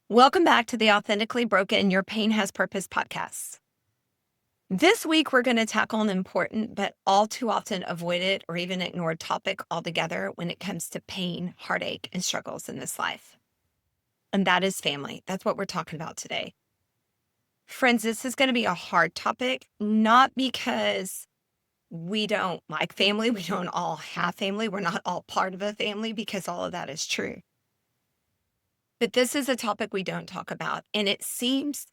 Welcome back to the Authentically Broken Your Pain Has Purpose podcast. This week, we're going to tackle an important but all too often avoided or even ignored topic altogether when it comes to pain, heartache, and struggles in this life. And that is family. That's what we're talking about today. Friends, this is going to be a hard topic, not because we don't like family. We don't all have family. We're not all part of a family, because all of that is true. But this is a topic we don't talk about, and it seems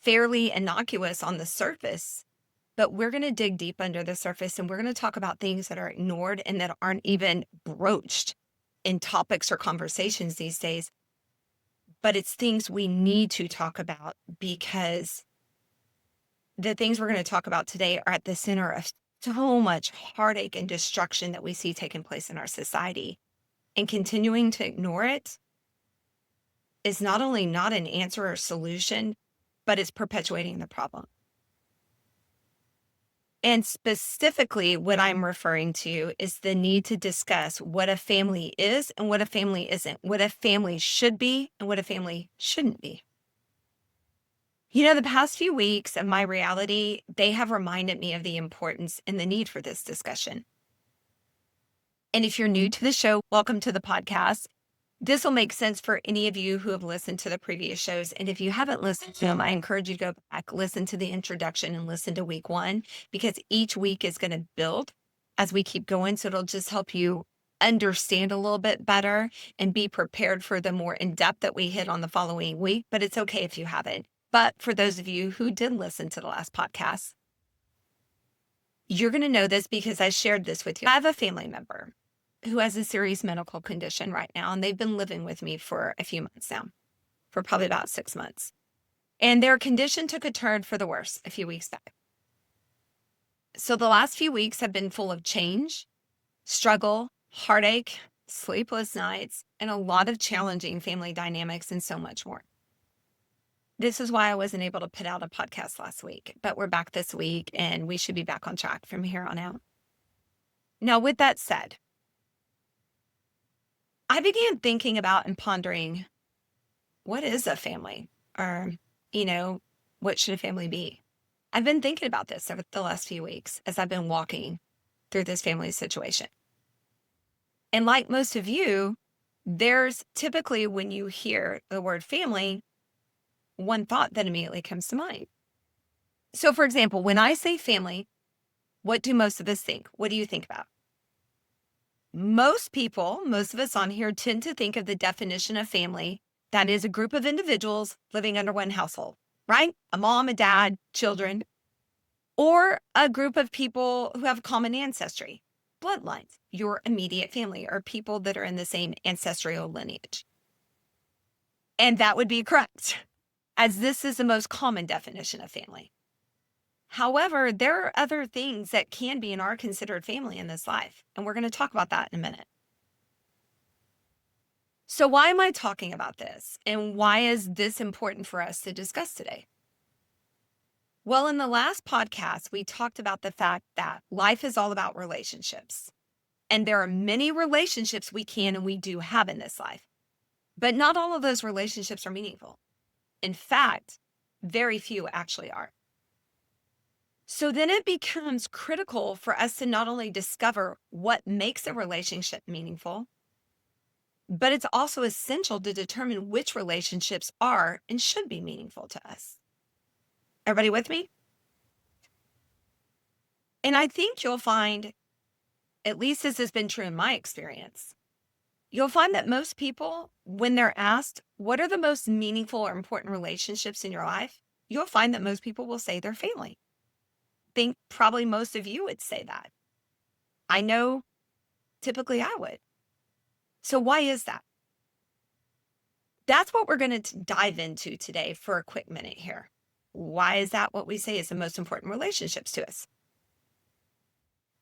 fairly innocuous on the surface, but we're going to dig deep under the surface, and we're going to talk about things that are ignored and that aren't even broached in topics or conversations these days. But it's things we need to talk about, because the things we're going to talk about today are at the center of so much heartache and destruction that we see taking place in our society. And continuing to ignore it is not only not an answer or solution, but it's perpetuating the problem. And specifically, what I'm referring to is the need to discuss what a family is and what a family isn't, what a family should be and what a family shouldn't be. The past few weeks of my reality, they have reminded me of the importance and the need for this discussion. And if you're new to the show, welcome to the podcast. This will make sense for any of you who have listened to the previous shows. And if you haven't listened to them, I encourage you to go back, listen to the introduction and listen to week 1, because each week is going to build as we keep going. So it'll just help you understand a little bit better and be prepared for the more in-depth that we hit on the following week. But it's okay if you haven't. But for those of you who did listen to the last podcast, you're going to know this because I shared this with you. I have a family member who has a serious medical condition right now, and they've been living with me for a few months now, for probably about 6 months. And their condition took a turn for the worse a few weeks back. So the last few weeks have been full of change, struggle, heartache, sleepless nights, and a lot of challenging family dynamics and so much more. This is why I wasn't able to put out a podcast last week, but we're back this week and we should be back on track from here on out. Now, with that said, I began thinking about and pondering, what is a family? Or, what should a family be? I've been thinking about this over the last few weeks as I've been walking through this family situation. And like most of you, there's typically, when you hear the word family, one thought that immediately comes to mind. So, for example, when I say family, what do most of us think? What do you think about? Most people, most of us on here, tend to think of the definition of family, that is a group of individuals living under one household, right? A mom, a dad, children, or a group of people who have common ancestry, bloodlines, your immediate family, or people that are in the same ancestral lineage. And that would be correct, as this is the most common definition of family. However, there are other things that can be and are considered family in this life, and we're going to talk about that in a minute. So why am I talking about this, and why is this important for us to discuss today? Well, in the last podcast, we talked about the fact that life is all about relationships, and there are many relationships we can and we do have in this life, but not all of those relationships are meaningful. In fact, very few actually are. So then it becomes critical for us to not only discover what makes a relationship meaningful, but it's also essential to determine which relationships are and should be meaningful to us. Everybody with me? And I think you'll find, at least this has been true in my experience, you'll find that most people, when they're asked, what are the most meaningful or important relationships in your life? You'll find that most people will say their family. I think probably most of you would say that. I know typically I would. So why is that? That's what we're going to dive into today for a quick minute here. Why is that what we say is the most important relationships to us?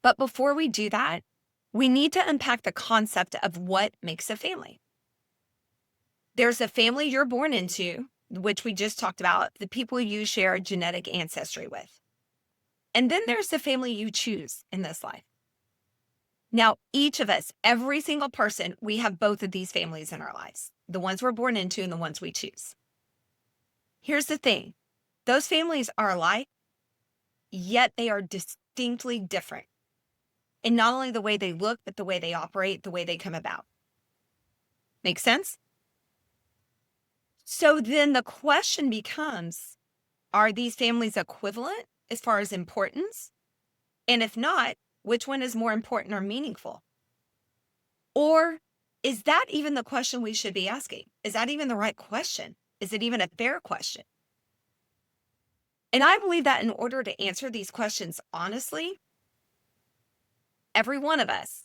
But before we do that, we need to unpack the concept of what makes a family. There's a family you're born into, which we just talked about, the people you share genetic ancestry with. And then there's the family you choose in this life. Now, each of us, every single person, we have both of these families in our lives. the ones we're born into and the ones we choose. Here's the thing. Those families are alike, yet they are distinctly different in not only the way they look, but the way they operate, the way they come about. Make sense? So then the question becomes, are these families equivalent as far as importance? And if not, which one is more important or meaningful? Or is that even the question we should be asking? Is that even the right question? Is it even a fair question? And I believe that in order to answer these questions honestly, every one of us,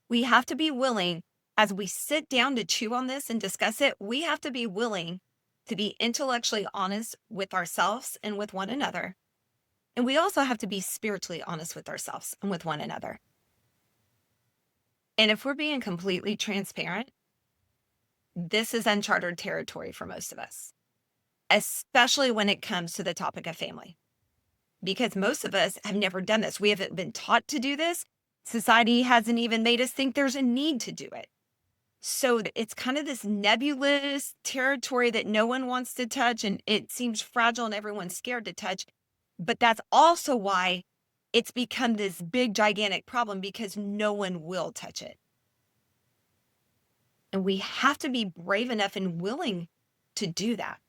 we have to be willing, as we sit down to chew on this and discuss it, we have to be willing to be intellectually honest with ourselves and with one another. And we also have to be spiritually honest with ourselves and with one another. And if we're being completely transparent, this is uncharted territory for most of us, especially when it comes to the topic of family, because most of us have never done this. We haven't been taught to do this. Society hasn't even made us think there's a need to do it. So it's kind of this nebulous territory that no one wants to touch, and it seems fragile and everyone's scared to touch. But that's also why it's become this big, gigantic problem, because no one will touch it. And we have to be brave enough and willing to do that.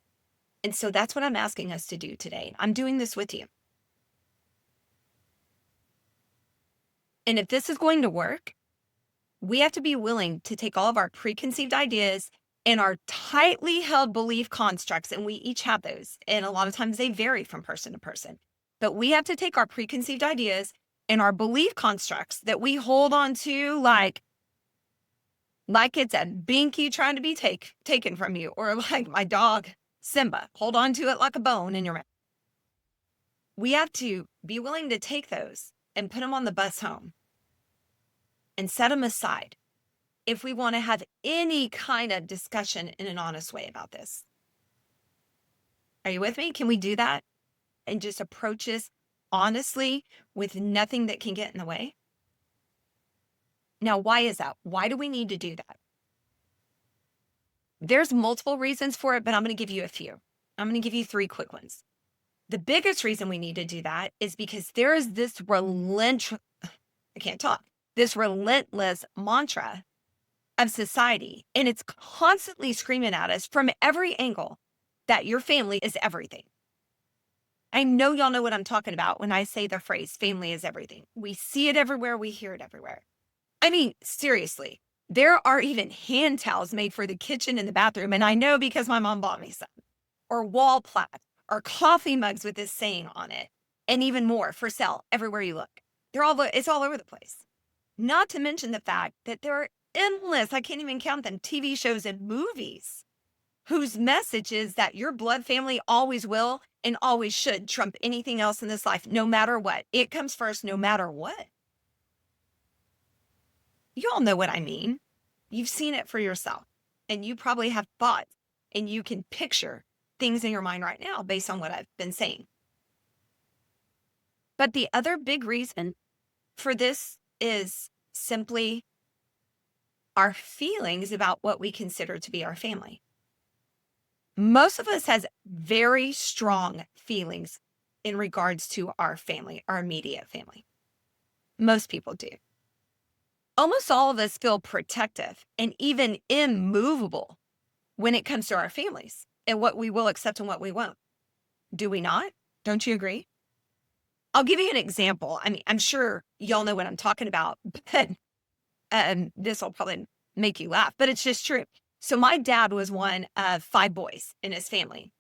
And so that's what I'm asking us to do today. I'm doing this with you. And if this is going to work, we have to be willing to take all of our preconceived ideas and our tightly held belief constructs, and we each have those. And a lot of times they vary from person to person. But we have to take our preconceived ideas and our belief constructs that we hold on to like it's a binky trying to be taken from you, or like my dog, Simba, hold on to it like a bone in your mouth. We have to be willing to take those and put them on the bus home and set them aside if we want to have any kind of discussion in an honest way about this. Are you with me? Can we do that and just approach this honestly with nothing that can get in the way? Now, why is that? Why do we need to do that? There's multiple reasons for it, but I'm going to give you a few. I'm going to give you 3 quick ones. The biggest reason we need to do that is because there is this this relentless mantra of society, and it's constantly screaming at us from every angle that your family is everything. I know y'all know what I'm talking about when I say the phrase family is everything. We see it everywhere. We hear it everywhere. I mean, seriously, there are even hand towels made for the kitchen and the bathroom. And I know because my mom bought me some, or wall plaques, or coffee mugs with this saying on it, and even more for sale everywhere you look. It's all over the place. Not to mention the fact that there are endless, I can't even count them, TV shows and movies whose message is that your blood family always will and always should trump anything else in this life, no matter what. It comes first, no matter what. You all know what I mean. You've seen it for yourself, and you probably have thoughts, and you can picture things in your mind right now based on what I've been saying. But the other big reason for this is simply our feelings about what we consider to be our family. Most of us has very strong feelings in regards to our family, our immediate family. Most people do. Almost all of us feel protective and even immovable when it comes to our families and what we will accept and what we won't. Do we not? Don't you agree? I'll give you an example. I mean, I'm sure y'all know what I'm talking about, but this will probably make you laugh, but it's just true. So my dad was one of 5 boys in his family.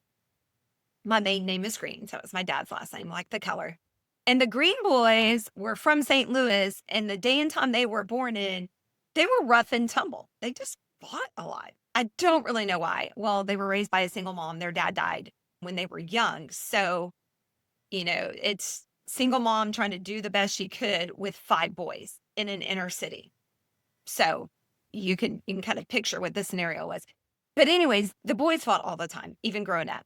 My maiden name is Green, so it's my dad's last name, like the color. And the Green boys were from St. Louis, and the day and time they were born in, they were rough and tumble. They just fought a lot. I don't really know why. Well, they were raised by a single mom. Their dad died when they were young. So, it's single mom trying to do the best she could with 5 boys in an inner city. So you can kind of picture what the scenario was. But anyways, the boys fought all the time, even growing up.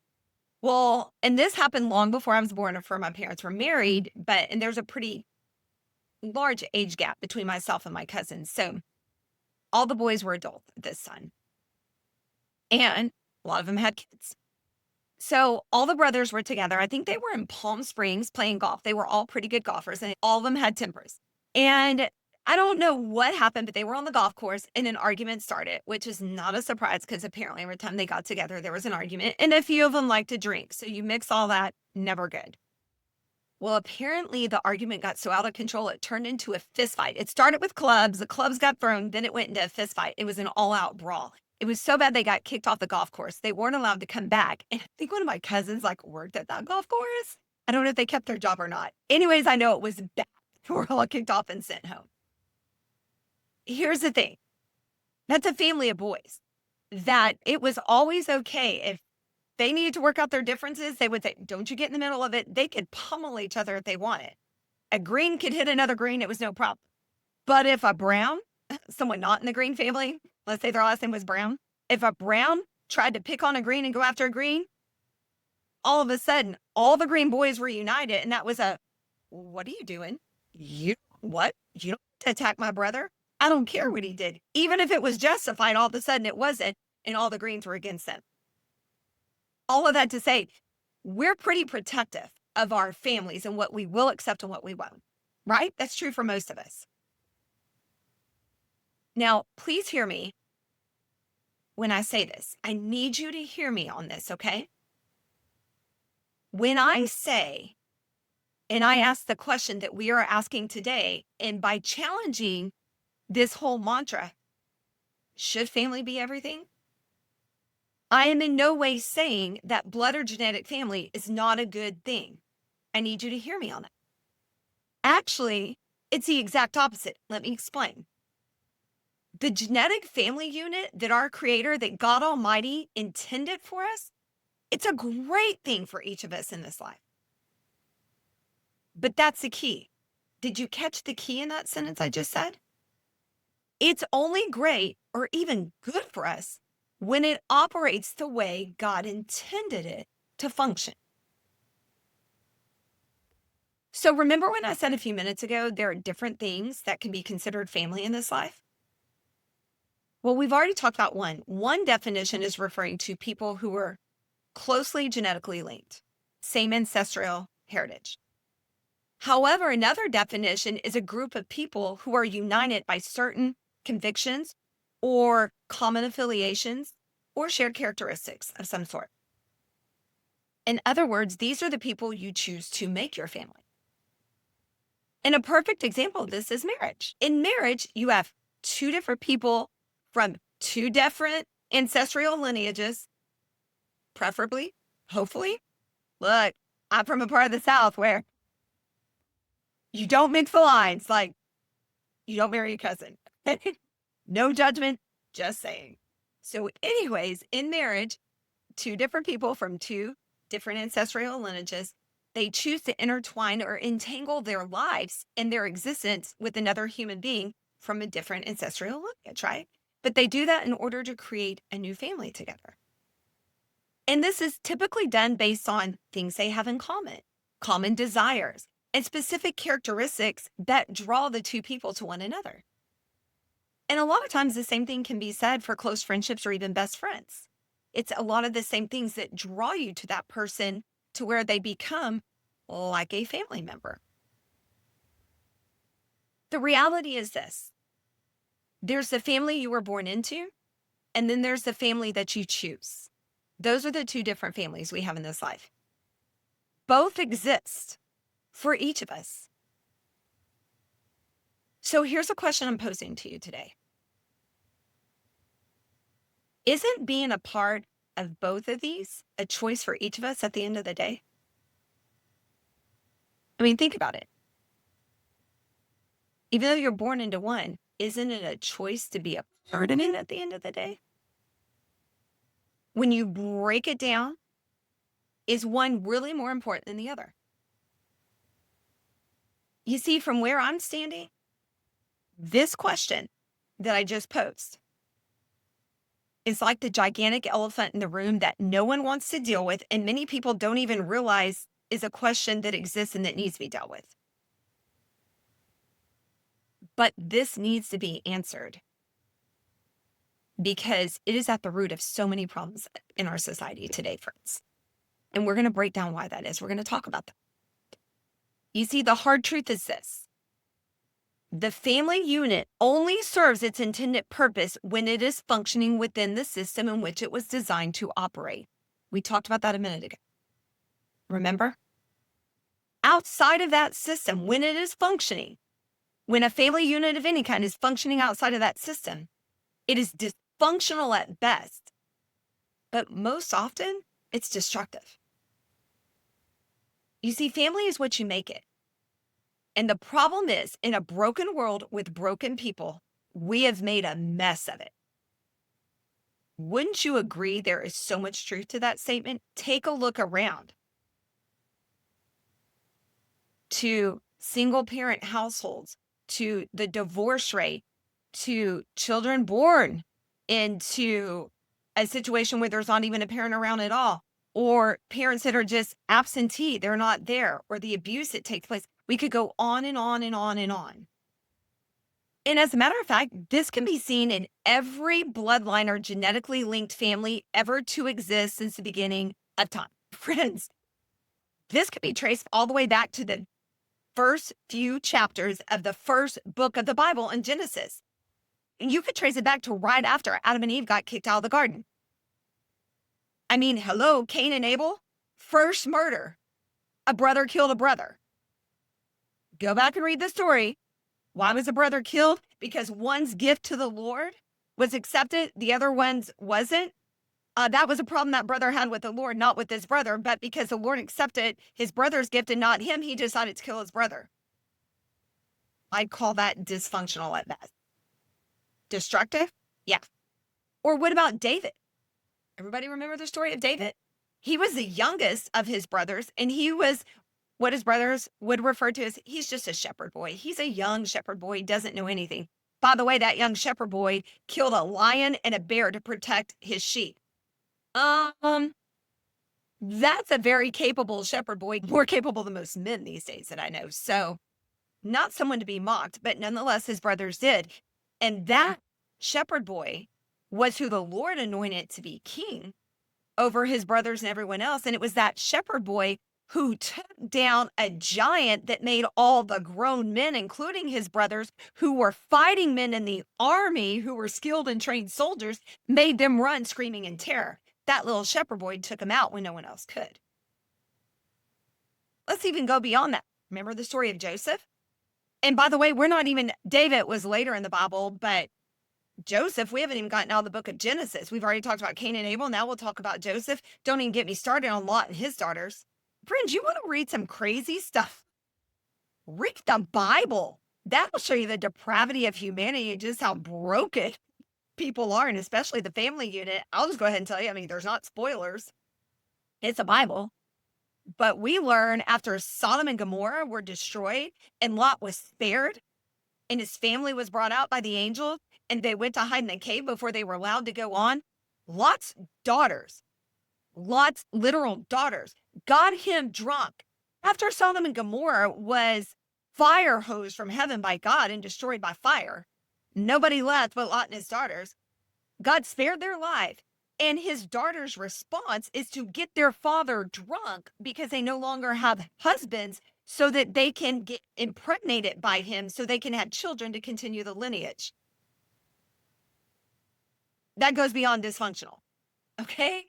Well, and this happened long before I was born or before my parents were married, and there's a pretty large age gap between myself and my cousins. So all the boys were adults at this time. and a lot of them had kids. So all the brothers were together. I think they were in Palm Springs playing golf. They were all pretty good golfers and all of them had tempers. And I don't know what happened, but they were on the golf course and an argument started, which is not a surprise because apparently every time they got together, there was an argument. And a few of them like to drink. So you mix all that, never good. Well, apparently the argument got so out of control, it turned into a fist fight. It started with clubs, the clubs got thrown, then it went into a fist fight. It was an all out brawl. It was so bad they got kicked off the golf course. They weren't allowed to come back. And I think one of my cousins like worked at that golf course. I don't know if they kept their job or not. Anyways, I know it was bad. We're all kicked off and sent home. Here's the thing. That's a family of boys that it was always okay if they needed to work out their differences. They would say, don't you get in the middle of it. They could pummel each other if they wanted. A green could hit another green, it was no problem. But if a brown, someone not in the green family, let's say their last name was Brown, if a brown tried to pick on a green and go after a green, all of a sudden, all the green boys were united. And that was a, what are you doing? You, what? You don't have to attack my brother. I don't care what he did. Even if it was justified, all of a sudden it wasn't. And all the greens were against them. All of that to say, we're pretty protective of our families and what we will accept and what we won't, right? That's true for most of us. Now, please hear me when I say this. I need you to hear me on this, okay? When I say, and I ask the question that we are asking today, and by challenging this whole mantra, should family be everything? I am in no way saying that blood or genetic family is not a good thing. I need you to hear me on it. Actually, it's the exact opposite. Let me explain. The genetic family unit that our creator, that God Almighty intended for us, it's a great thing for each of us in this life. But that's the key. Did you catch the key in that sentence I just said? It's only great or even good for us when it operates the way God intended it to function. So remember when I said a few minutes ago, there are different things that can be considered family in this life? Well, we've already talked about one. One definition is referring to people who are closely genetically linked, same ancestral heritage. However, another definition is a group of people who are united by certain convictions or common affiliations or shared characteristics of some sort. In other words, these are the people you choose to make your family. And a perfect example of this is marriage. In marriage, you have two different people from two different ancestral lineages, preferably, hopefully. Look, I'm from a part of the South where you don't mix the lines, like you don't marry a cousin. No judgment, just saying. So, anyways, in marriage, two different people from two different ancestral lineages, they choose to intertwine or entangle their lives and their existence with another human being from a different ancestral lineage, right? But they do that in order to create a new family together. And this is typically done based on things they have in common desires, and specific characteristics that draw the two people to one another. And a lot of times the same thing can be said for close friendships or even best friends. It's a lot of the same things that draw you to that person to where they become like a family member. The reality is this. There's the family you were born into, and then there's the family that you choose. Those are the two different families we have in this life. Both exist for each of us. So here's a question I'm posing to you today. Isn't being a part of both of these a choice for each of us at the end of the day? I mean, think about it. Even though you're born into one, isn't it a choice to be a part of it at the end of the day? When you break it down, is one really more important than the other? You see, from where I'm standing, this question that I just posed is like the gigantic elephant in the room that no one wants to deal with, and many people don't even realize is a question that exists and that needs to be dealt with. But this needs to be answered because it is at the root of so many problems in our society today, friends. And we're going to break down why that is. We're going to talk about that. You see, the hard truth is this: the family unit only serves its intended purpose when it is functioning within the system in which it was designed to operate. We talked about that a minute ago. Remember? Outside of that system, when it is functioning, when a family unit of any kind is functioning outside of that system, it is dysfunctional at best, but most often it's destructive. You see, family is what you make it. And the problem is, in a broken world with broken people, we have made a mess of it. Wouldn't you agree there is so much truth to that statement? Take a look around to single parent households, to the divorce rate, to children born into a situation where there's not even a parent around at all, or parents that are just absentee, they're not there, or the abuse that takes place. We could go on and on and on and on. And as a matter of fact, this can be seen in every bloodline or genetically linked family ever to exist since the beginning of time. Friends, this could be traced all the way back to the first few chapters of the first book of the Bible in Genesis. And you could trace it back to right after Adam and Eve got kicked out of the garden. I mean, hello, Cain and Abel, first murder. A brother killed a brother. Go back and read the story. Why was a brother killed? Because one's gift to the Lord was accepted, the other one's wasn't. That was a problem that brother had with the Lord, not with his brother, but because the Lord accepted his brother's gift and not him, he decided to kill his brother. I'd call that dysfunctional at best. Destructive? Yeah. Or what about David? Everybody remember the story of David? He was the youngest of his brothers, and he was what his brothers would refer to as, he's just a shepherd boy. He's a young shepherd boy. He doesn't know anything. By the way, that young shepherd boy killed a lion and a bear to protect his sheep. That's a very capable shepherd boy, more capable than most men these days that I know. So not someone to be mocked, but nonetheless, his brothers did. And that shepherd boy was who the Lord anointed to be king over his brothers and everyone else. And it was that shepherd boy who took down a giant that made all the grown men, including his brothers, who were fighting men in the army, who were skilled and trained soldiers, made them run screaming in terror. That little shepherd boy took him out when no one else could. Let's even go beyond that. Remember the story of Joseph? And by the way, David was later in the Bible, but Joseph, we haven't even gotten out of the book of Genesis. We've already talked about Cain and Abel. Now we'll talk about Joseph. Don't even get me started on Lot and his daughters. Friends, you want to read some crazy stuff? Read the Bible. That'll show you the depravity of humanity and just how broken people are, and especially the family unit. I'll just go ahead and tell you, I mean, there's not spoilers. It's a Bible. But we learn after Sodom and Gomorrah were destroyed and Lot was spared and his family was brought out by the angel and they went to hide in a cave before they were allowed to go on. Lot's literal daughters, got him drunk. After Sodom and Gomorrah was fire hosed from heaven by God and destroyed by fire, nobody left but Lot and his daughters. God spared their life. And his daughter's response is to get their father drunk because they no longer have husbands so that they can get impregnated by him so they can have children to continue the lineage. That goes beyond dysfunctional. Okay?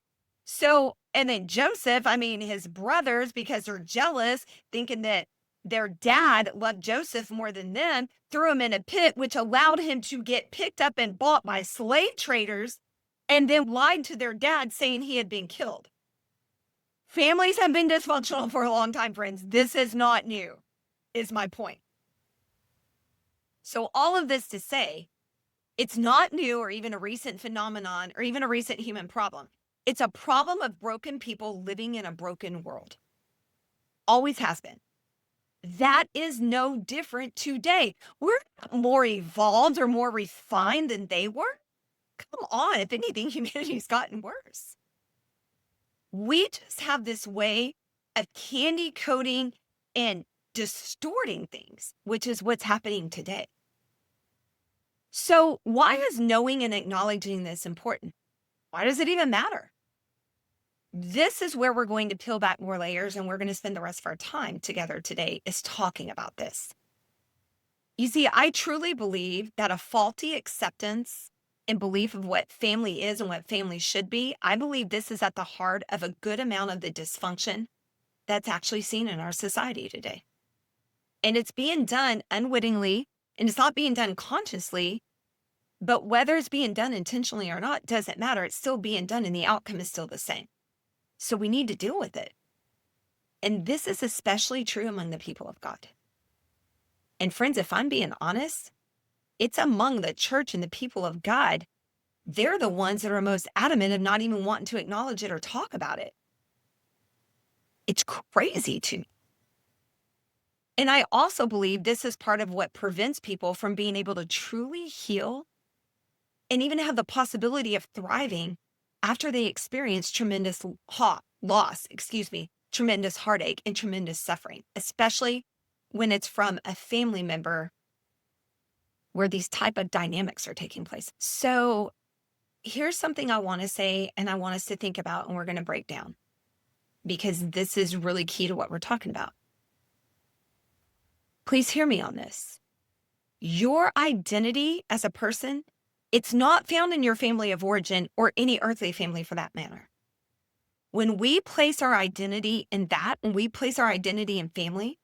So, and then Joseph, I mean, his brothers, because they're jealous, thinking that their dad loved Joseph more than them, threw him in a pit, which allowed him to get picked up and bought by slave traders, and then lied to their dad saying he had been killed. Families have been dysfunctional for a long time, friends. This is not new, is my point. So all of this to say, it's not new or even a recent phenomenon or even a recent human problem. It's a problem of broken people living in a broken world. Always has been. That is no different today. We're not more evolved or more refined than they were. Come on, if anything, humanity's gotten worse. We just have this way of candy coating and distorting things, which is what's happening today. So, why is knowing and acknowledging this important? Why does it even matter? This is where we're going to peel back more layers, and we're going to spend the rest of our time together today is talking about this. You see, I truly believe that a faulty acceptance and belief of what family is and what family should be, I believe this is at the heart of a good amount of the dysfunction that's actually seen in our society today. And it's being done unwittingly, and it's not being done consciously, but whether it's being done intentionally or not doesn't matter. It's still being done, and the outcome is still the same. So we need to deal with it. And this is especially true among the people of God. And friends, if I'm being honest, it's among the church and the people of God. They're the ones that are most adamant of not even wanting to acknowledge it or talk about it. It's crazy to me. And I also believe this is part of what prevents people from being able to truly heal and even have the possibility of thriving after they experience tremendous tremendous heartache and tremendous suffering, especially when it's from a family member where these type of dynamics are taking place. So here's something I want to say and I want us to think about, and we're going to break down because this is really key to what we're talking about. Please hear me on this. Your identity as a person, it's not found in your family of origin or any earthly family for that matter. When we place our identity in that, when we place our identity in family,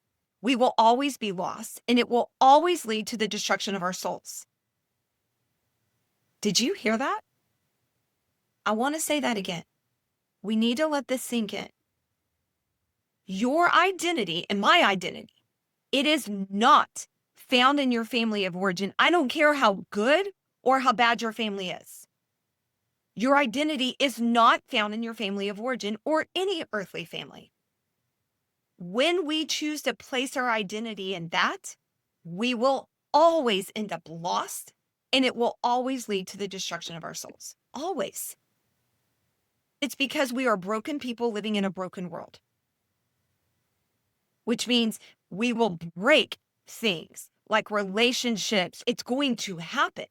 we will always be lost and it will always lead to the destruction of our souls. Did you hear that? I want to say that again. We need to let this sink in. Your identity and my identity, it is not found in your family of origin. I don't care how good or how bad your family is. Your identity is not found in your family of origin or any earthly family. When we choose to place our identity in that, we will always end up lost and it will always lead to the destruction of our souls. Always. It's because we are broken people living in a broken world, which means we will break things like relationships. It's going to happen.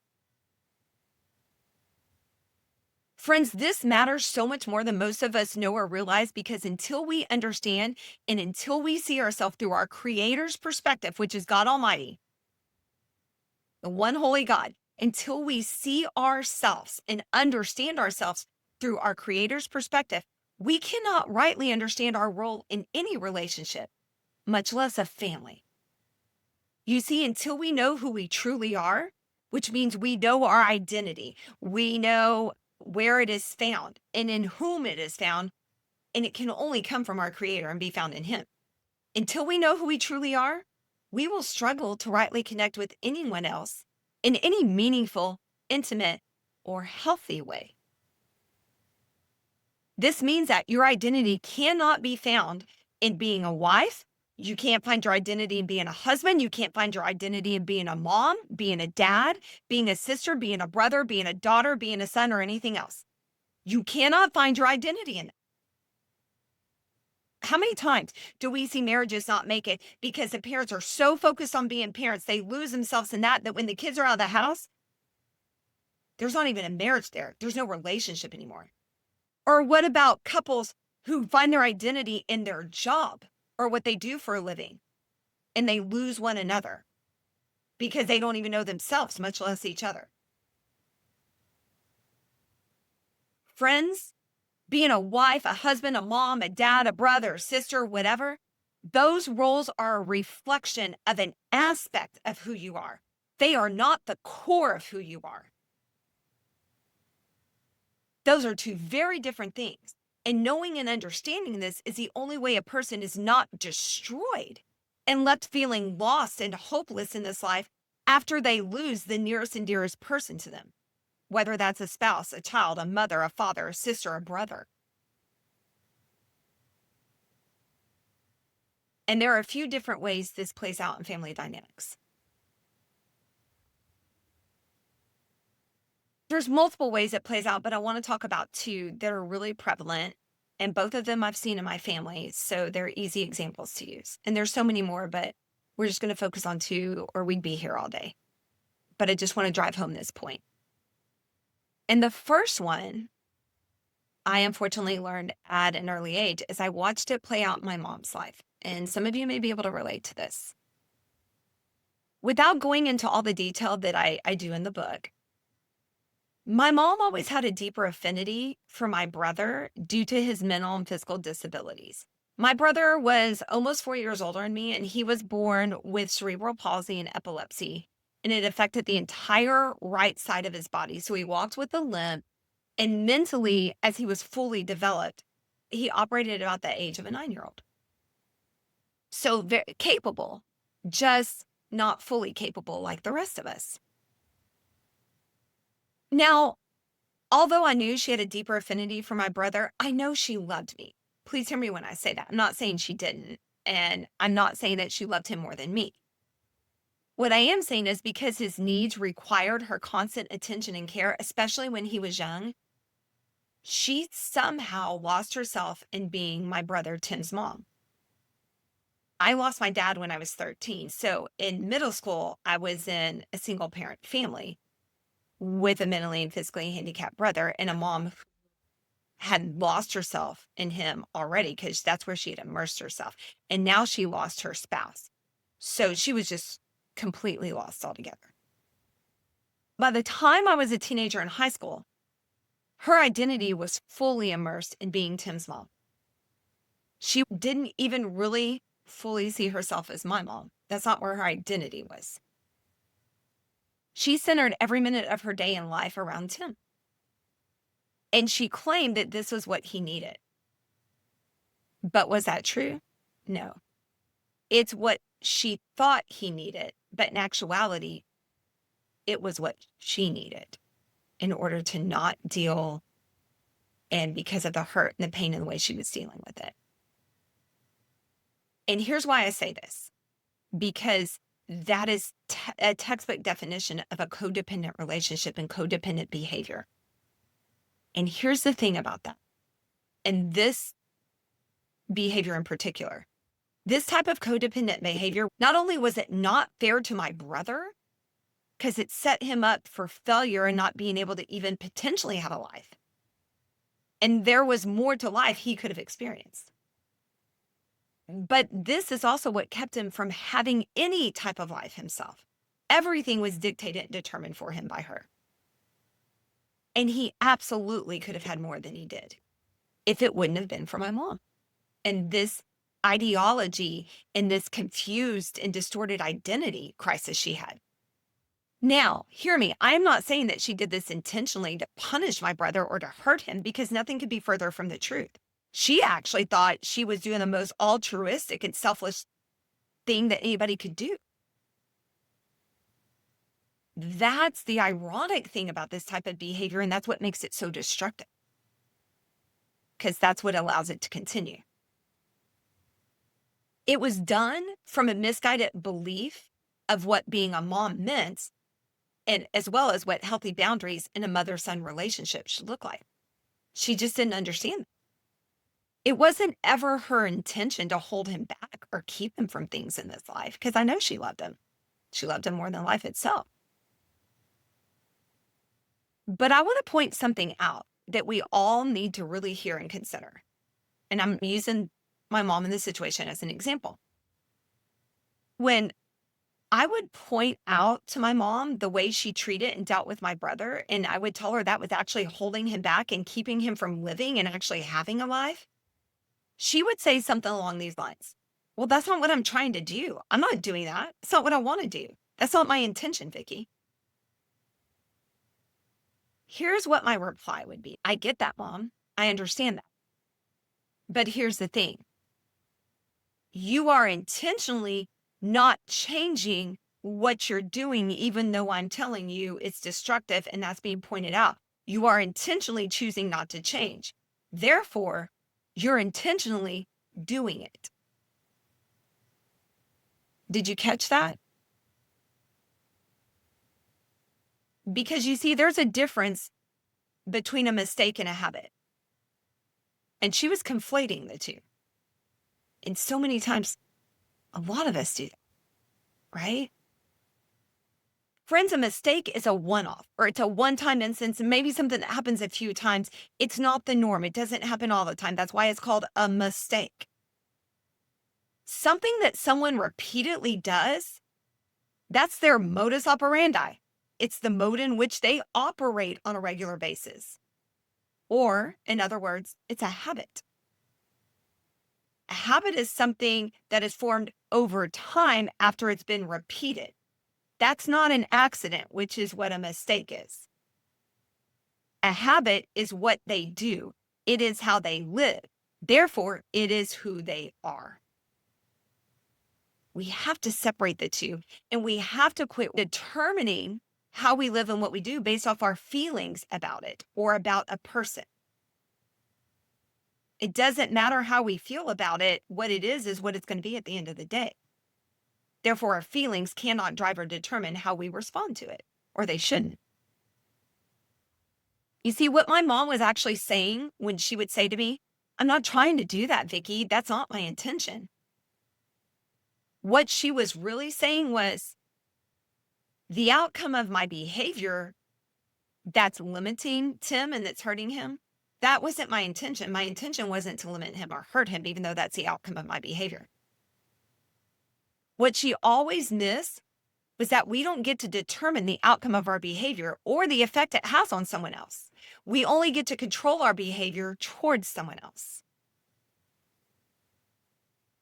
Friends, this matters so much more than most of us know or realize, because until we understand and until we see ourselves through our Creator's perspective, which is God Almighty, the one holy God, until we see ourselves and understand ourselves through our Creator's perspective, we cannot rightly understand our role in any relationship, much less a family. You see, until we know who we truly are, which means we know our identity, we know where it is found and in whom it is found, and it can only come from our Creator and be found in Him. Until we know who we truly are, we will struggle to rightly connect with anyone else in any meaningful, intimate, or healthy way. This means that your identity cannot be found in being a wife. You can't find your identity in being a husband. You can't find your identity in being a mom, being a dad, being a sister, being a brother, being a daughter, being a son, or anything else. You cannot find your identity in it. How many times do we see marriages not make it because the parents are so focused on being parents, they lose themselves in that when the kids are out of the house, there's not even a marriage there. There's no relationship anymore. Or what about couples who find their identity in their job or what they do for a living, and they lose one another because they don't even know themselves, much less each other? Friends, being a wife, a husband, a mom, a dad, a brother, a sister, whatever, those roles are a reflection of an aspect of who you are. They are not the core of who you are. Those are two very different things. And knowing and understanding this is the only way a person is not destroyed and left feeling lost and hopeless in this life after they lose the nearest and dearest person to them, whether that's a spouse, a child, a mother, a father, a sister, a brother. And there are a few different ways this plays out in family dynamics. There's multiple ways it plays out, but I want to talk about two that are really prevalent. And both of them I've seen in my family, so they're easy examples to use. And there's so many more, but we're just going to focus on two or we'd be here all day. but I just want to drive home this point. And the first one I unfortunately learned at an early age as I watched it play out in my mom's life. And some of you may be able to relate to this. Without going into all the detail that I do in the book, my mom always had a deeper affinity for my brother due to his mental and physical disabilities. My brother was almost 4 years older than me, and he was born with cerebral palsy and epilepsy, and it affected the entire right side of his body. So he walked with a limp, and mentally, as he was fully developed, he operated at about the age of a 9-year-old. So very capable, just not fully capable like the rest of us. Now, although I knew she had a deeper affinity for my brother, I know she loved me. Please hear me when I say that. I'm not saying she didn't, and I'm not saying that she loved him more than me. What I am saying is because his needs required her constant attention and care, especially when he was young, she somehow lost herself in being my brother Tim's mom. I lost my dad when I was 13. So in middle school, I was in a single parent family with a mentally and physically handicapped brother and a mom who had lost herself in him already because that's where she had immersed herself. And now she lost her spouse. So she was just completely lost altogether. By the time I was a teenager in high school, her identity was fully immersed in being Tim's mom. She didn't even really fully see herself as my mom. That's not where her identity was. She centered every minute of her day and life around Tim. And she claimed that this was what he needed. But was that true? No. It's what she thought he needed, but in actuality, it was what she needed in order to not deal and because of the hurt and the pain and the way she was dealing with it. And here's why I say this, because that is a textbook definition of a codependent relationship and codependent behavior. And here's the thing about that. And this behavior in particular, this type of codependent behavior, not only was it not fair to my brother, because it set him up for failure and not being able to even potentially have a life. And there was more to life he could have experienced. But this is also what kept him from having any type of life himself. Everything was dictated and determined for him by her. And he absolutely could have had more than he did if it wouldn't have been for my mom. And this ideology and this confused and distorted identity crisis she had. Now, hear me. I am not saying that she did this intentionally to punish my brother or to hurt him because nothing could be further from the truth. She actually thought she was doing the most altruistic and selfless thing that anybody could do. That's the ironic thing about this type of behavior, and that's what makes it so destructive, because that's what allows it to continue. It was done from a misguided belief of what being a mom meant, and as well as what healthy boundaries in a mother-son relationship should look like. She just didn't understand. It wasn't ever her intention to hold him back or keep him from things in this life, because I know she loved him. She loved him more than life itself. But I want to point something out that we all need to really hear and consider. And I'm using my mom in this situation as an example. When I would point out to my mom the way she treated and dealt with my brother, and I would tell her that was actually holding him back and keeping him from living and actually having a life, she would say something along these lines. Well, that's not what I'm trying to do. I'm not doing that. It's not what I want to do. That's not my intention, Vicky. Here's what my reply would be. I get that, Mom. I understand that. But here's the thing. You are intentionally not changing what you're doing, even though I'm telling you it's destructive and that's being pointed out. You are intentionally choosing not to change. Therefore, you're intentionally doing it. Did you catch that? Because you see, there's a difference between a mistake and a habit. And she was conflating the two. And so many times, a lot of us do that, right? Friends, a mistake is a one off or it's a one time instance, and maybe something that happens a few times. It's not the norm. It doesn't happen all the time. That's why it's called a mistake. Something that someone repeatedly does, that's their modus operandi. It's the mode in which they operate on a regular basis. Or, in other words, it's a habit. A habit is something that is formed over time after it's been repeated. That's not an accident, which is what a mistake is. A habit is what they do, it is how they live. Therefore, it is who they are. We have to separate the two, and we have to quit determining how we live and what we do based off our feelings about it or about a person. It doesn't matter how we feel about it. What it is what it's going to be at the end of the day. Therefore, our feelings cannot drive or determine how we respond to it, or they shouldn't. You see, what my mom was actually saying when she would say to me, "I'm not trying to do that, Vicky. That's not my intention." What she was really saying was, the outcome of my behavior that's limiting Tim and that's hurting him, that wasn't my intention. My intention wasn't to limit him or hurt him, even though that's the outcome of my behavior. What she always missed was that we don't get to determine the outcome of our behavior or the effect it has on someone else. We only get to control our behavior towards someone else.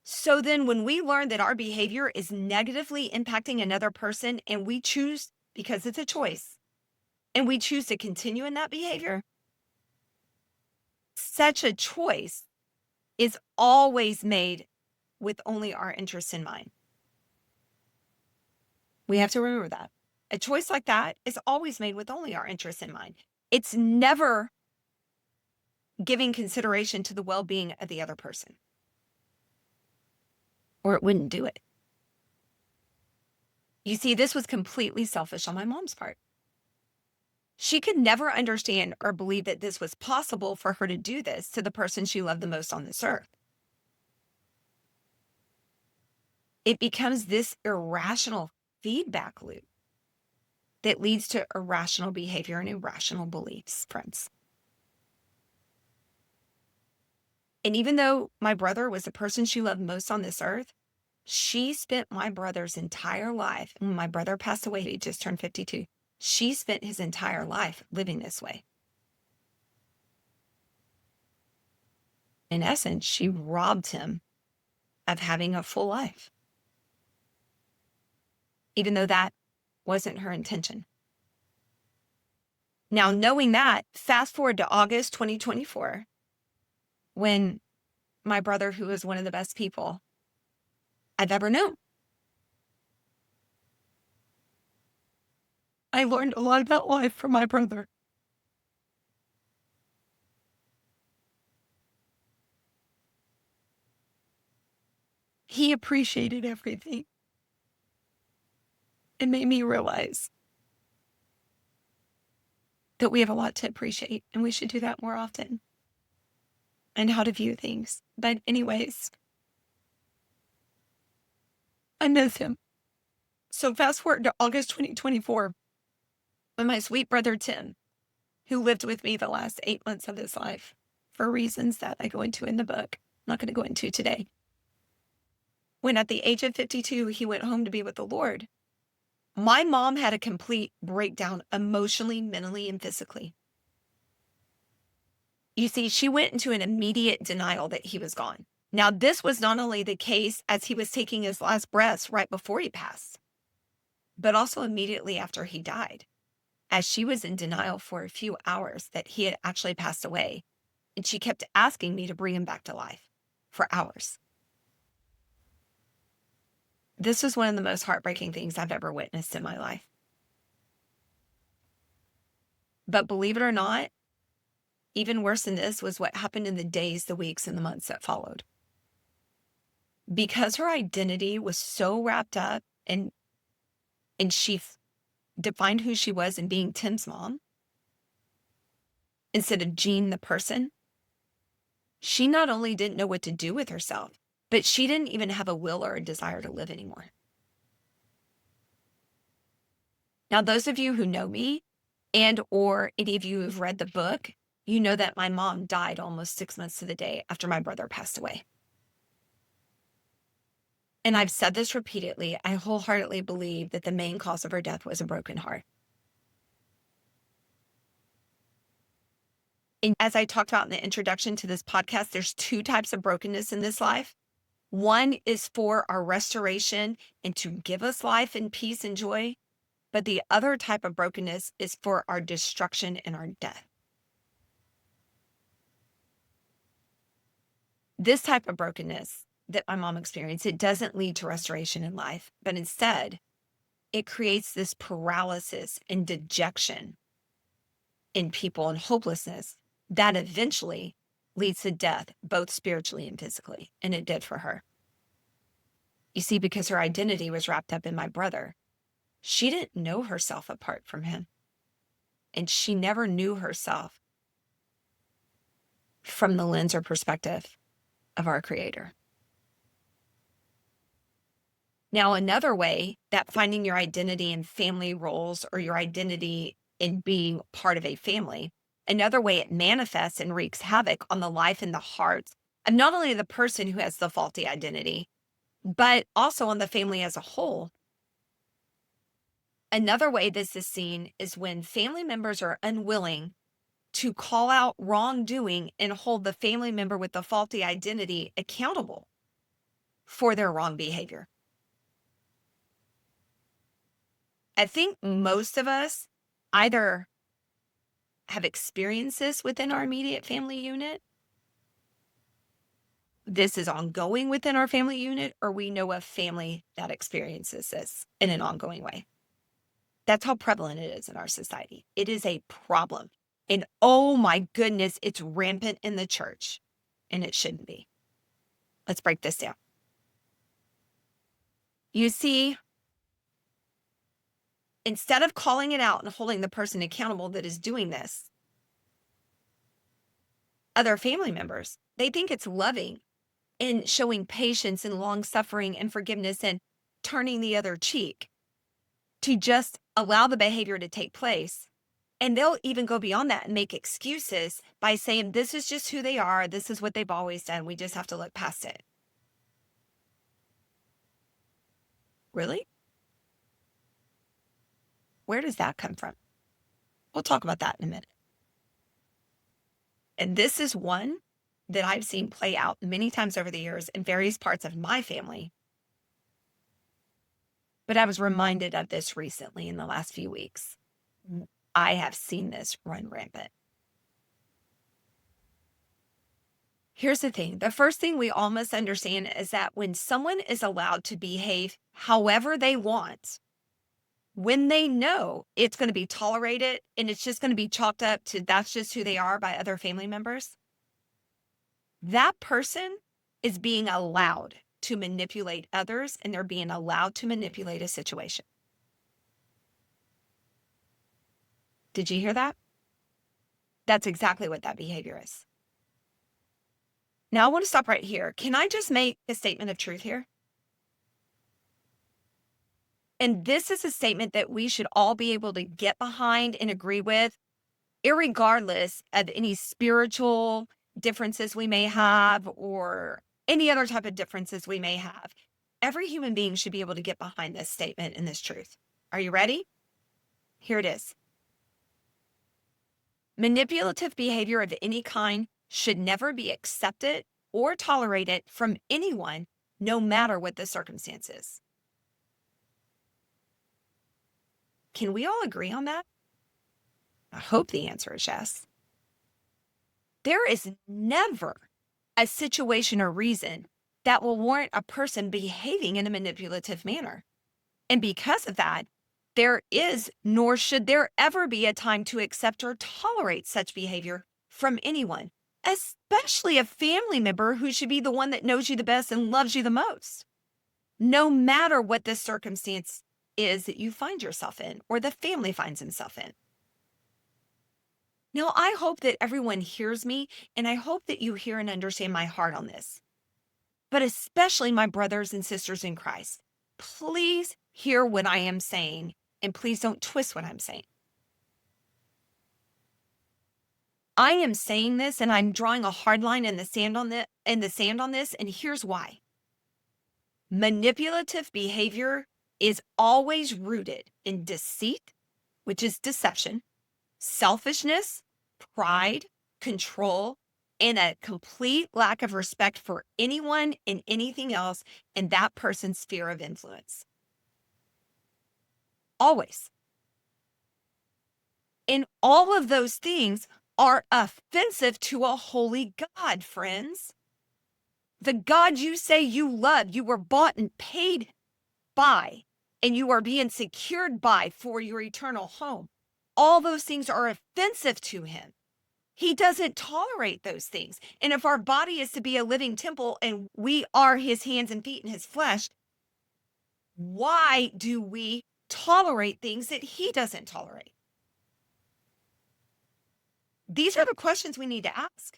So then when we learn that our behavior is negatively impacting another person and we choose, because it's a choice, and we choose to continue in that behavior, such a choice is always made with only our interests in mind. We have to remember that. A choice like that is always made with only our interests in mind. It's never giving consideration to the well-being of the other person, or it wouldn't do it. You see, this was completely selfish on my mom's part. She could never understand or believe that this was possible for her to do this to the person she loved the most on this earth. It becomes this irrational feedback loop that leads to irrational behavior and irrational beliefs, friends. And even though my brother was the person she loved most on this earth, she spent my brother's entire life, and when my brother passed away, he just turned 52, she spent his entire life living this way. In essence, she robbed him of having a full life, even though that wasn't her intention. Now, knowing that, fast forward to August 2024, when my brother, who is one of the best people I've ever known, I learned a lot about life from my brother. He appreciated everything. It made me realize that we have a lot to appreciate, and we should do that more often, and how to view things. But anyways, I miss him. So fast forward to August 2024, when my sweet brother Tim, who lived with me the last 8 months of his life for reasons that I go into in the book, I'm not going to go into today, when at the age of 52, he went home to be with the Lord, my mom had a complete breakdown emotionally, mentally, and physically. You see, she went into an immediate denial that he was gone. Now, this was not only the case as he was taking his last breaths right before he passed, but also immediately after he died, as she was in denial for a few hours that he had actually passed away. And she kept asking me to bring him back to life for hours. This was one of the most heartbreaking things I've ever witnessed in my life. But believe it or not, even worse than this was what happened in the days, the weeks, and the months that followed. Because her identity was so wrapped up and she defined who she was in being Tim's mom instead of Jean the person, she not only didn't know what to do with herself, but she didn't even have a will or a desire to live anymore. Now, those of you who know me and or any of you who've read the book, you know that my mom died almost 6 months to the day after my brother passed away. And I've said this repeatedly. I wholeheartedly believe that the main cause of her death was a broken heart. And as I talked about in the introduction to this podcast, there's two types of brokenness in this life. One is for our restoration and to give us life and peace and joy. But the other type of brokenness is for our destruction and our death. This type of brokenness that my mom experienced, it doesn't lead to restoration in life, but instead it creates this paralysis and dejection in people and hopelessness that eventually leads to death, both spiritually and physically. And it did for her. You see, because her identity was wrapped up in my brother, she didn't know herself apart from him. And she never knew herself from the lens or perspective of our Creator. Now, another way that finding your identity in family roles or your identity in being part of a family, another way it manifests and wreaks havoc on the life and the hearts of not only the person who has the faulty identity, but also on the family as a whole. Another way this is seen is when family members are unwilling to call out wrongdoing and hold the family member with the faulty identity accountable for their wrong behavior. I think most of us either have experienced this within our immediate family unit, this is ongoing within our family unit, or we know a family that experiences this in an ongoing way. That's how prevalent it is in our society. It is a problem. And oh my goodness, it's rampant in the church, and it shouldn't be. Let's break this down. You see, instead of calling it out and holding the person accountable that is doing this, other family members, they think it's loving and showing patience and long suffering and forgiveness and turning the other cheek to just allow the behavior to take place. And they'll even go beyond that and make excuses by saying, this is just who they are. This is what they've always done. We just have to look past it. Really? Where does that come from? We'll talk about that in a minute. And this is one that I've seen play out many times over the years in various parts of my family. But I was reminded of this recently in the last few weeks. I have seen this run rampant. Here's the thing. The first thing we all must understand is that when someone is allowed to behave however they want, when they know it's going to be tolerated and it's just going to be chalked up to that's just who they are by other family members, that person is being allowed to manipulate others and they're being allowed to manipulate a situation. Did you hear that? That's exactly what that behavior is. Now, I want to stop right here. Can I just make a statement of truth here? And this is a statement that we should all be able to get behind and agree with, irregardless of any spiritual differences we may have or any other type of differences we may have. Every human being should be able to get behind this statement and this truth. Are you ready? Here it is. Manipulative behavior of any kind should never be accepted or tolerated from anyone, no matter what the circumstances. Can we all agree on that? I hope the answer is yes. There is never a situation or reason that will warrant a person behaving in a manipulative manner. And because of that, there is, nor should there ever be a time to accept or tolerate such behavior from anyone, especially a family member who should be the one that knows you the best and loves you the most, no matter what the circumstance is that you find yourself in or the family finds himself in. Now, I hope that everyone hears me, and I hope that you hear and understand my heart on this, but especially my brothers and sisters in Christ. Please hear what I am saying And please don't twist what I'm saying. I am saying this and I'm drawing a hard line in the sand on this, and here's why. Manipulative behavior is always rooted in deceit, which is deception, selfishness, pride, control, and a complete lack of respect for anyone and anything else in that person's sphere of influence. Always. And all of those things are offensive to a holy God, friends. The God you say you love, you were bought and paid by, and you are being secured by for your eternal home. All those things are offensive to him. He doesn't tolerate those things. And if our body is to be a living temple and we are his hands and feet and his flesh, why do we tolerate things that he doesn't tolerate? These are the questions we need to ask.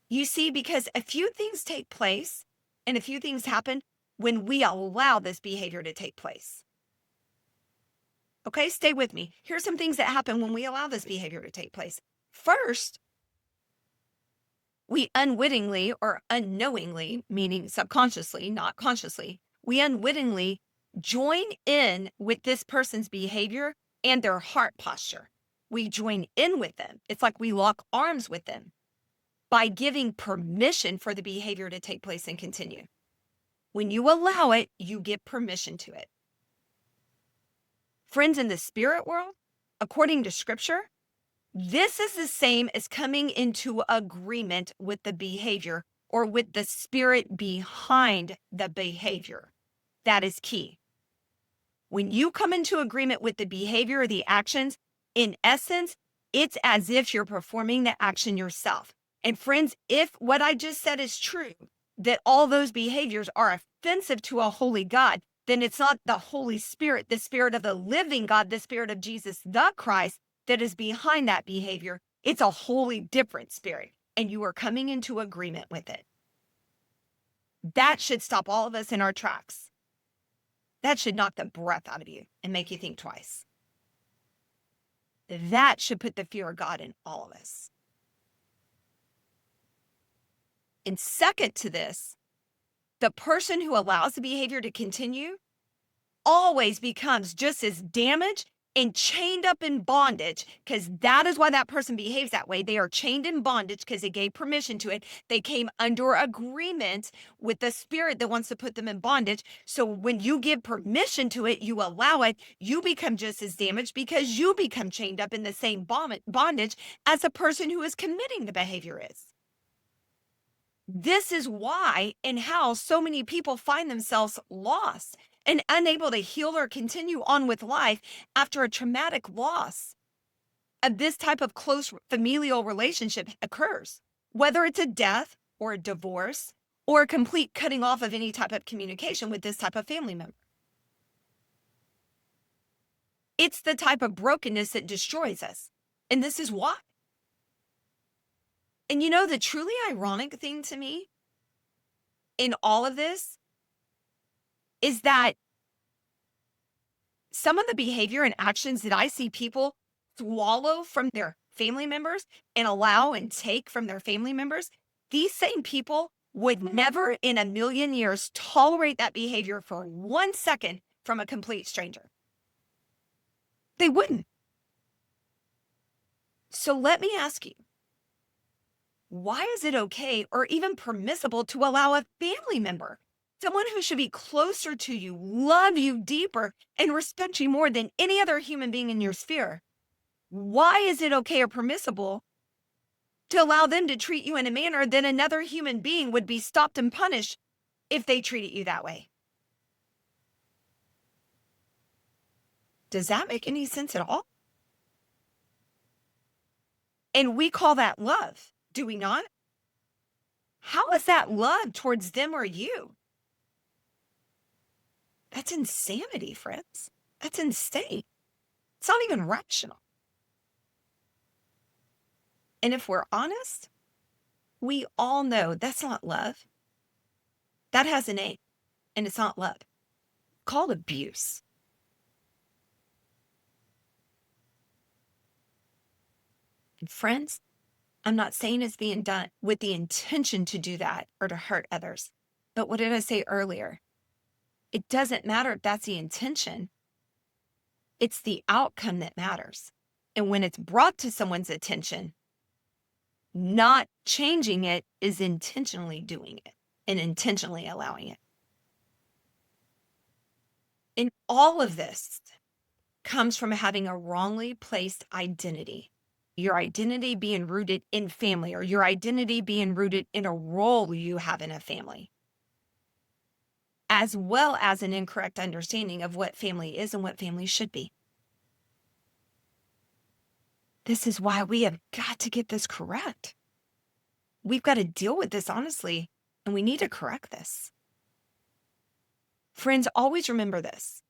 You see, because a few things take place and a few things happen when we allow this behavior to take place. Okay, stay with me. Here's some things that happen when we allow this behavior to take place. First, we unwittingly or unknowingly, meaning subconsciously, not consciously, we unwittingly join in with this person's behavior and their heart posture. We join in with them. It's like we lock arms with them by giving permission for the behavior to take place and continue. When you allow it, you give permission to it. Friends, in the spirit world, according to scripture, this is the same as coming into agreement with the behavior or with the spirit behind the behavior. That is key. When you come into agreement with the behavior or the actions, in essence, it's as if you're performing the action yourself. And friends, if what I just said is true, that all those behaviors are offensive to a holy God, then it's not the Holy Spirit, the Spirit of the living God, the Spirit of Jesus, the Christ, that is behind that behavior. It's a wholly different spirit, and you are coming into agreement with it. That should stop all of us in our tracks. That should knock the breath out of you and make you think twice. That should put the fear of God in all of us. And second to this, the person who allows the behavior to continue always becomes just as damaged and chained up in bondage, because that is why that person behaves that way. They are chained in bondage because they gave permission to it. They came under agreement with the spirit that wants to put them in bondage. So when you give permission to it, you allow it, you become just as damaged because you become chained up in the same bondage as the person who is committing the behavior is. This is why and how so many people find themselves lost and unable to heal or continue on with life after a traumatic loss of this type of close familial relationship occurs, whether it's a death or a divorce or a complete cutting off of any type of communication with this type of family member. It's the type of brokenness that destroys us. And this is why. And you know, the truly ironic thing to me in all of this is that some of the behavior and actions that I see people swallow from their family members and allow and take from their family members, these same people would never in a million years tolerate that behavior for 1 second from a complete stranger. They wouldn't. So let me ask you, why is it okay or even permissible to allow a family member, someone who should be closer to you, love you deeper, and respect you more than any other human being in your sphere? Why is it okay or permissible to allow them to treat you in a manner that another human being would be stopped and punished if they treated you that way? Does that make any sense at all? And we call that love, do we not? How is that love towards them or you? That's insanity, friends. That's insane. It's not even rational. And if we're honest, we all know that's not love. That has a name, and it's not love. called abuse. And friends, I'm not saying it's being done with the intention to do that or to hurt others. But what did I say earlier? It doesn't matter if that's the intention. It's the outcome that matters. And when it's brought to someone's attention, not changing it is intentionally doing it and intentionally allowing it. And all of this comes from having a wrongly placed identity. Your identity being rooted in family, or your identity being rooted in a role you have in a family, as well as an incorrect understanding of what family is and what family should be. This is why we have got to get this correct. We've got to deal with this honestly, and we need to correct this. Friends, always remember this.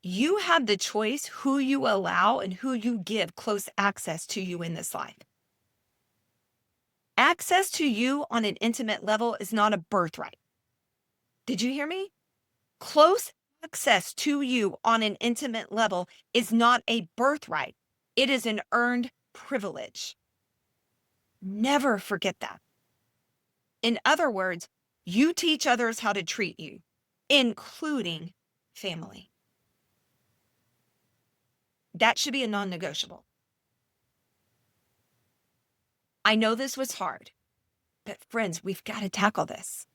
You have the choice who you allow and who you give close access to you in this life. Access to you on an intimate level is not a birthright. Did you hear me? Close access to you on an intimate level is not a birthright. It is an earned privilege. Never forget that. In other words, you teach others how to treat you, including family. That should be a non-negotiable. I know this was hard, but friends, we've got to tackle this.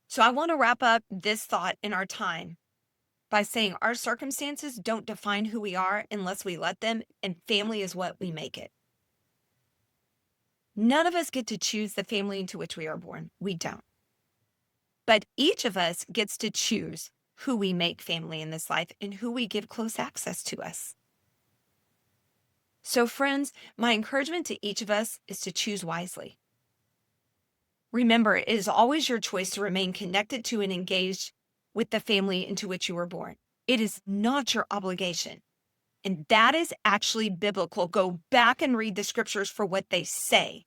So I want to wrap up this thought in our time by saying our circumstances don't define who we are unless we let them, and family is what we make it. None of us get to choose the family into which we are born. We don't. But each of us gets to choose who we make family in this life and who we give close access to us. So friends, my encouragement to each of us is to choose wisely. Remember, it is always your choice to remain connected to and engaged with the family into which you were born. It is not your obligation. And that is actually biblical. Go back and read the scriptures for what they say.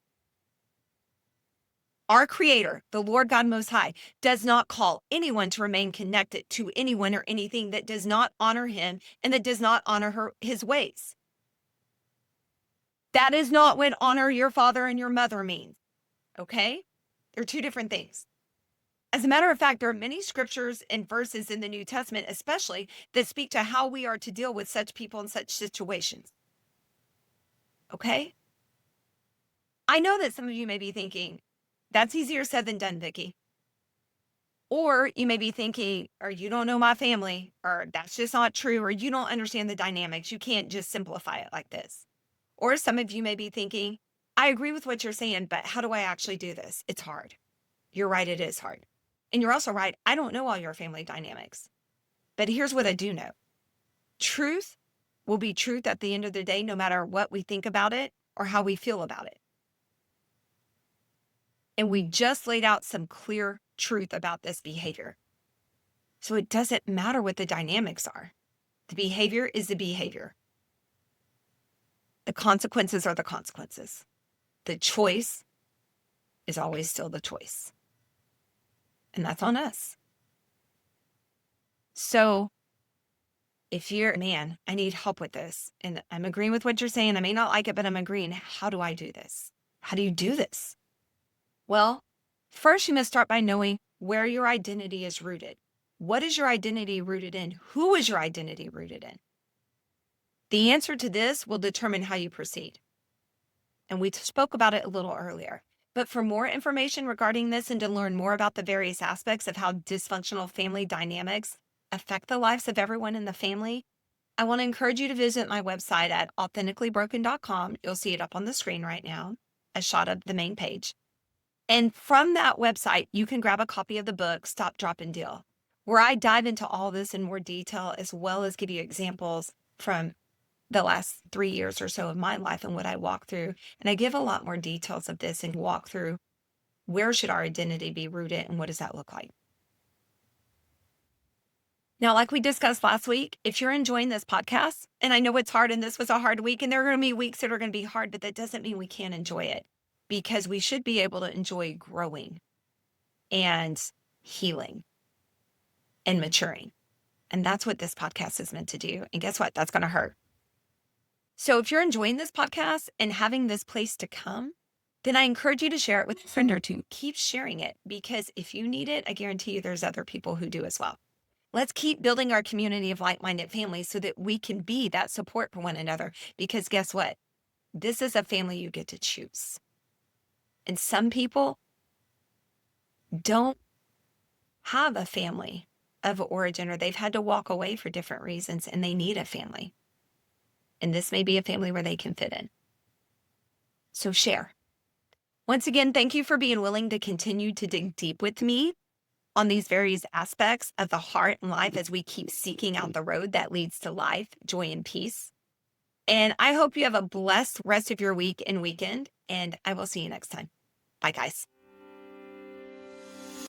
Our Creator, the Lord God Most High, does not call anyone to remain connected to anyone or anything that does not honor Him and that does not honor His ways. That is not what honor your father and your mother means, okay? They're two different things. As a matter of fact, there are many scriptures and verses in the New Testament, especially, that speak to how we are to deal with such people in such situations. Okay? I know that some of you may be thinking, that's easier said than done, Vicki. Or you may be thinking, or you don't know my family, or that's just not true, or you don't understand the dynamics. You can't just simplify it like this. Or some of you may be thinking, I agree with what you're saying, but how do I actually do this? It's hard. You're right, it is hard. And you're also right, I don't know all your family dynamics. But here's what I do know. Truth will be truth at the end of the day, no matter what we think about it or how we feel about it. And we just laid out some clear truth about this behavior. So it doesn't matter what the dynamics are. The behavior is the behavior. The consequences are the consequences. The choice is always still the choice. And that's on us. So if you're, man, I need help with this, and I'm agreeing with what you're saying, I may not like it, but I'm agreeing. How do I do this? How do you do this? Well, first you must start by knowing where your identity is rooted. What is your identity rooted in? Who is your identity rooted in? The answer to this will determine how you proceed. And we spoke about it a little earlier. But for more information regarding this and to learn more about the various aspects of how dysfunctional family dynamics affect the lives of everyone in the family, I want to encourage you to visit my website at authenticallybroken.com. You'll see it up on the screen right now, a shot of the main page. And from that website, you can grab a copy of the book, Stop, Drop, and Deal, where I dive into all this in more detail, as well as give you examples from the last 3 years or so of my life and what I walk through. And I give a lot more details of this and walk through where should our identity be rooted and what does that look like. Now, like we discussed last week, if you're enjoying this podcast, and I know it's hard and this was a hard week and there are going to be weeks that are going to be hard, but that doesn't mean we can't enjoy it, because we should be able to enjoy growing and healing. and maturing. And that's what this podcast is meant to do. And guess what? That's going to hurt. So if you're enjoying this podcast and having this place to come, then I encourage you to share it with a friend or two. Keep sharing it because if you need it, I guarantee you there's other people who do as well. Let's keep building our community of like-minded families so that we can be that support for one another. Because guess what? This is a family you get to choose. And some people don't have a family of origin, or they've had to walk away for different reasons and they need a family. And this may be a family where they can fit in. So share. Once again, thank you for being willing to continue to dig deep with me on these various aspects of the heart and life as we keep seeking out the road that leads to life, joy, and peace. And I hope you have a blessed rest of your week and weekend, and I will see you next time. Bye, guys.